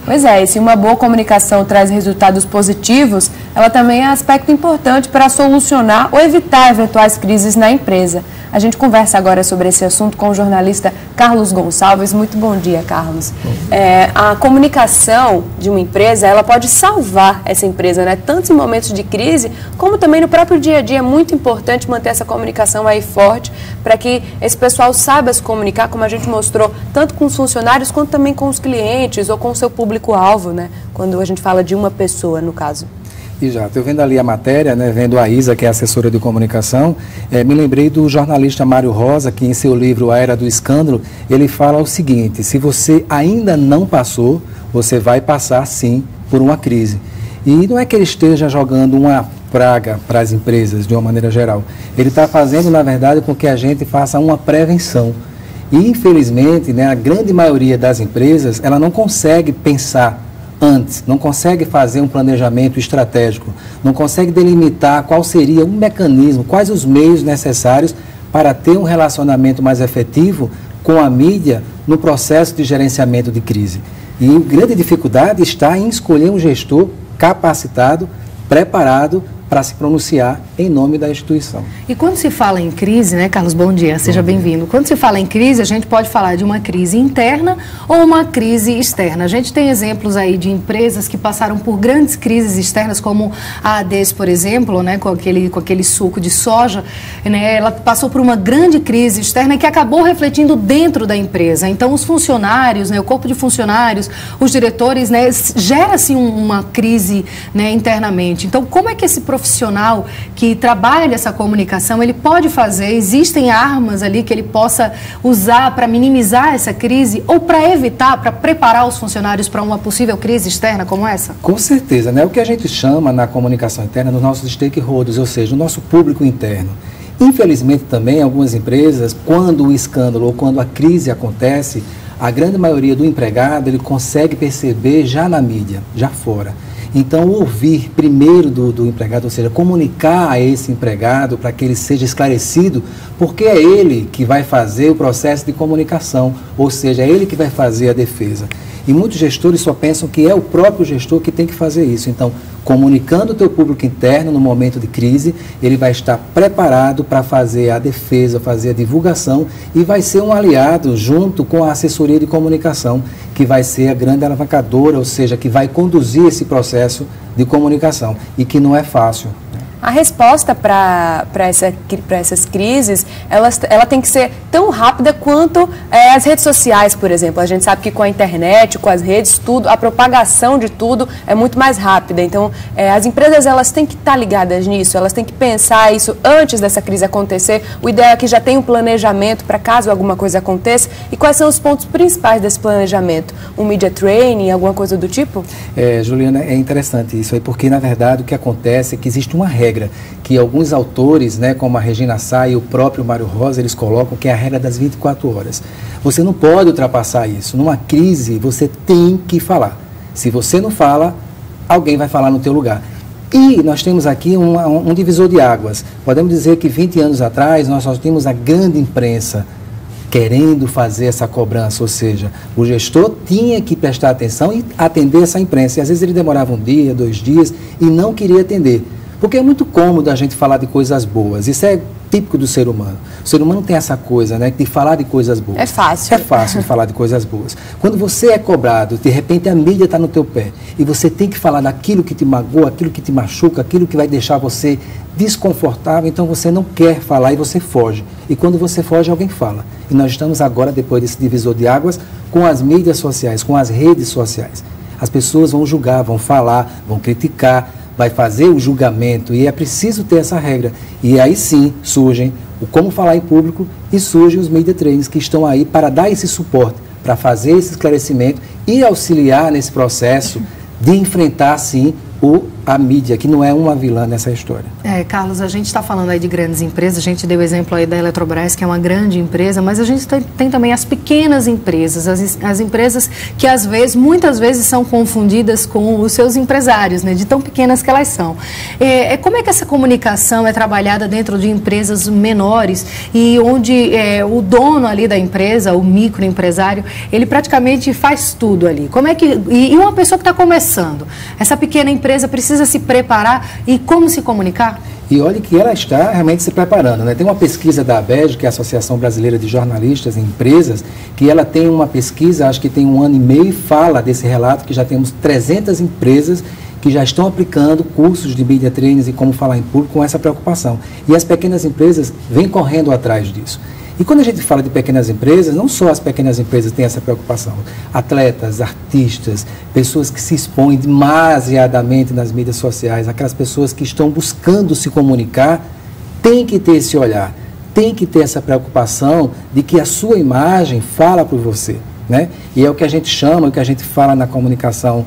Pois é, e se uma boa comunicação traz resultados positivos, ela também é aspecto importante para solucionar ou evitar eventuais crises na empresa. A gente conversa agora sobre esse assunto com o jornalista Carlos Gonçalves. Muito bom dia, Carlos. A comunicação de uma empresa, ela pode salvar essa empresa, né? Tanto em momentos de crise, como também no próprio dia a dia. É muito importante manter essa comunicação aí forte, para que esse pessoal saiba se comunicar, como a gente mostrou, tanto com os funcionários, quanto também com os clientes ou com o seu público-alvo, né? Quando a gente fala de uma pessoa, no caso. Exato. Eu vendo ali a matéria, né, vendo a Isa, que é assessora de comunicação, me lembrei do jornalista Mário Rosa, que em seu livro A Era do Escândalo, ele fala o seguinte: se você ainda não passou, você vai passar sim por uma crise. E não é que ele esteja jogando uma praga para as empresas de uma maneira geral. Ele está fazendo, na verdade, com que a gente faça uma prevenção. E, infelizmente, né, a grande maioria das empresas, ela não consegue pensar antes, não consegue fazer um planejamento estratégico, não consegue delimitar qual seria um mecanismo, quais os meios necessários para ter um relacionamento mais efetivo com a mídia no processo de gerenciamento de crise. E a grande dificuldade está em escolher um gestor capacitado, preparado para se pronunciar em nome da instituição. E quando se fala em crise, né, Carlos, bom dia, seja bem-vindo. Quando se fala em crise, a gente pode falar de uma crise interna ou uma crise externa. A gente tem exemplos aí de empresas que passaram por grandes crises externas, como a ADES, por exemplo, né, com aquele suco de soja, né, ela passou por uma grande crise externa que acabou refletindo dentro da empresa. Então, os funcionários, né, o corpo de funcionários, os diretores, né, gera-se uma crise, né, internamente. Então, como é que esse profissional que trabalha essa comunicação, ele pode fazer, existem armas ali que ele possa usar para minimizar essa crise ou para evitar, para preparar os funcionários para uma possível crise externa como essa? Com certeza, né? O que a gente chama na comunicação interna, nos nossos stakeholders, ou seja, no nosso público interno. Infelizmente também, algumas empresas, quando o escândalo ou quando a crise acontece, a grande maioria do empregado, ele consegue perceber já na mídia, já fora. Então, ouvir primeiro do empregado, ou seja, comunicar a esse empregado para que ele seja esclarecido, porque é ele que vai fazer o processo de comunicação, ou seja, é ele que vai fazer a defesa. E muitos gestores só pensam que é o próprio gestor que tem que fazer isso. Então, comunicando o teu público interno no momento de crise, ele vai estar preparado para fazer a defesa, fazer a divulgação e vai ser um aliado junto com a assessoria de comunicação, que vai ser a grande alavancadora, ou seja, que vai conduzir esse processo de comunicação e que não é fácil. A resposta para essas crises, ela tem que ser tão rápida quanto as redes sociais, por exemplo. A gente sabe que com a internet, com as redes, tudo, a propagação de tudo é muito mais rápida. Então, as empresas elas têm que estar ligadas nisso, elas têm que pensar isso antes dessa crise acontecer. O ideal é que já tenha um planejamento para caso alguma coisa aconteça. E quais são os pontos principais desse planejamento? Um media training, alguma coisa do tipo? Juliana, é interessante isso aí, porque na verdade o que acontece é que existe uma regra que alguns autores, né, como a Regina Sá e o próprio Mário Rosa, eles colocam que é a regra das 24 horas. Você não pode ultrapassar isso. Numa crise, você tem que falar. Se você não fala, alguém vai falar no teu lugar. E nós temos aqui um divisor de águas. Podemos dizer que 20 anos atrás, nós só tínhamos a grande imprensa querendo fazer essa cobrança, ou seja, o gestor tinha que prestar atenção e atender essa imprensa. E às vezes ele demorava um dia, 2 dias e não queria atender. Porque é muito cômodo a gente falar de coisas boas. Isso é típico do ser humano. O ser humano tem essa coisa, né, de falar de coisas boas. É fácil. É fácil de falar de coisas boas. Quando você é cobrado, de repente a mídia está no teu pé e você tem que falar daquilo que te magoa, aquilo que te machuca, aquilo que vai deixar você desconfortável, então você não quer falar e você foge. E quando você foge, alguém fala. E nós estamos agora, depois desse divisor de águas, com as mídias sociais, com as redes sociais. As pessoas vão julgar, vão falar, vão criticar, vai fazer o julgamento e é preciso ter essa regra. E aí sim surgem o como falar em público e surgem os media trainings que estão aí para dar esse suporte, para fazer esse esclarecimento e auxiliar nesse processo de enfrentar sim a mídia, que não é uma vilã nessa história. Carlos, a gente está falando aí de grandes empresas, a gente deu o exemplo aí da Eletrobras, que é uma grande empresa, mas a gente tem também as pequenas empresas, as empresas que muitas vezes são confundidas com os seus empresários, né, de tão pequenas que elas são. Como é que essa comunicação é trabalhada dentro de empresas menores e onde o dono ali da empresa, o microempresário, ele praticamente faz tudo ali? Como é que, e uma pessoa que está começando, essa pequena empresa precisa se preparar e como se comunicar? E olha que ela está realmente se preparando, né? Tem uma pesquisa da ABEJ, que é a Associação Brasileira de Jornalistas e Empresas, que ela tem uma pesquisa, acho que tem 1 ano e meio, e fala desse relato que já temos 300 empresas que já estão aplicando cursos de media trainings e como falar em público com essa preocupação. E as pequenas empresas vêm correndo atrás disso. E quando a gente fala de pequenas empresas, não só as pequenas empresas têm essa preocupação. Atletas, artistas, pessoas que se expõem demasiadamente nas mídias sociais, aquelas pessoas que estão buscando se comunicar, têm que ter esse olhar, têm que ter essa preocupação de que a sua imagem fala por você. Né? E é o que a gente chama, o que a gente fala na comunicação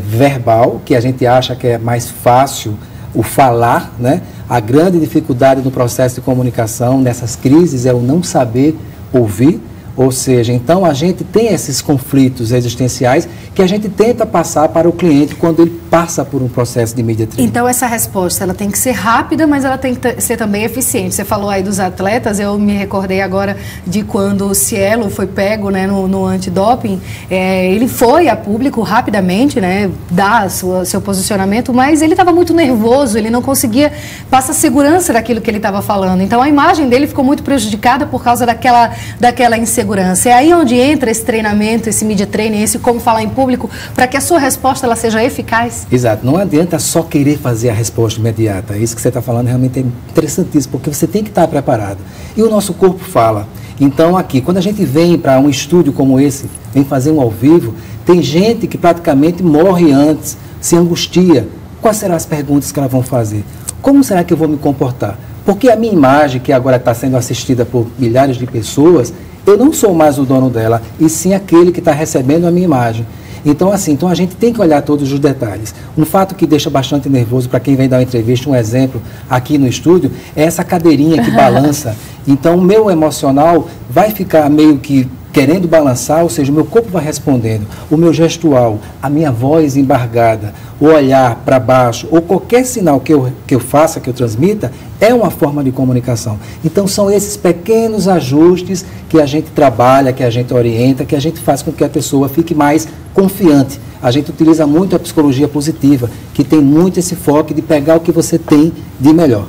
verbal, que a gente acha que é mais fácil o falar, né? A grande dificuldade no processo de comunicação, nessas crises, é o não saber ouvir. Ou seja, então a gente tem esses conflitos existenciais que a gente tenta passar para o cliente quando ele passa por um processo de media training. Então essa resposta, ela tem que ser rápida, mas ela tem que ser também eficiente. Você falou aí dos atletas, eu me recordei agora de quando o Cielo foi pego, né, no antidoping. Ele foi a público rapidamente, né, dar seu posicionamento, mas ele estava muito nervoso, ele não conseguia passar segurança daquilo que ele estava falando. Então a imagem dele ficou muito prejudicada por causa daquela insegurança. É aí onde entra esse treinamento, esse media training, esse como falar em público, para que a sua resposta ela seja eficaz? Exato, não adianta só querer fazer a resposta imediata. Isso que você está falando realmente é interessantíssimo, porque você tem que estar preparado. E o nosso corpo fala. Então aqui, quando a gente vem para um estúdio como esse, vem fazer um ao vivo, tem gente que praticamente morre antes, se angustia. Quais serão as perguntas que elas vão fazer? Como será que eu vou me comportar? Porque a minha imagem, que agora está sendo assistida por milhares de pessoas, eu não sou mais o dono dela, e sim aquele que está recebendo a minha imagem. Então, assim, a gente tem que olhar todos os detalhes. Um fato que deixa bastante nervoso para quem vem dar uma entrevista, um exemplo aqui no estúdio, é essa cadeirinha que balança. Então, o meu emocional vai ficar meio que querendo balançar, ou seja, o meu corpo vai respondendo, o meu gestual, a minha voz embargada, o olhar para baixo, ou qualquer sinal que eu faça, que eu transmita, é uma forma de comunicação. Então, são esses pequenos ajustes que a gente trabalha, que a gente orienta, que a gente faz com que a pessoa fique mais confiante. A gente utiliza muito a psicologia positiva, que tem muito esse foco de pegar o que você tem de melhor.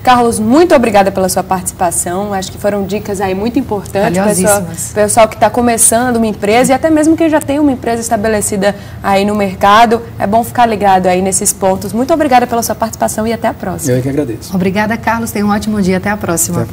Carlos, muito obrigada pela sua participação. Acho que foram dicas aí muito importantes. Pessoal que está começando uma empresa e até mesmo quem já tem uma empresa estabelecida aí no mercado. É bom ficar ligado aí nesses pontos. Muito obrigada pela sua participação e até a próxima. Eu é que agradeço. Obrigada, Carlos. Tenha um ótimo dia. Até a próxima.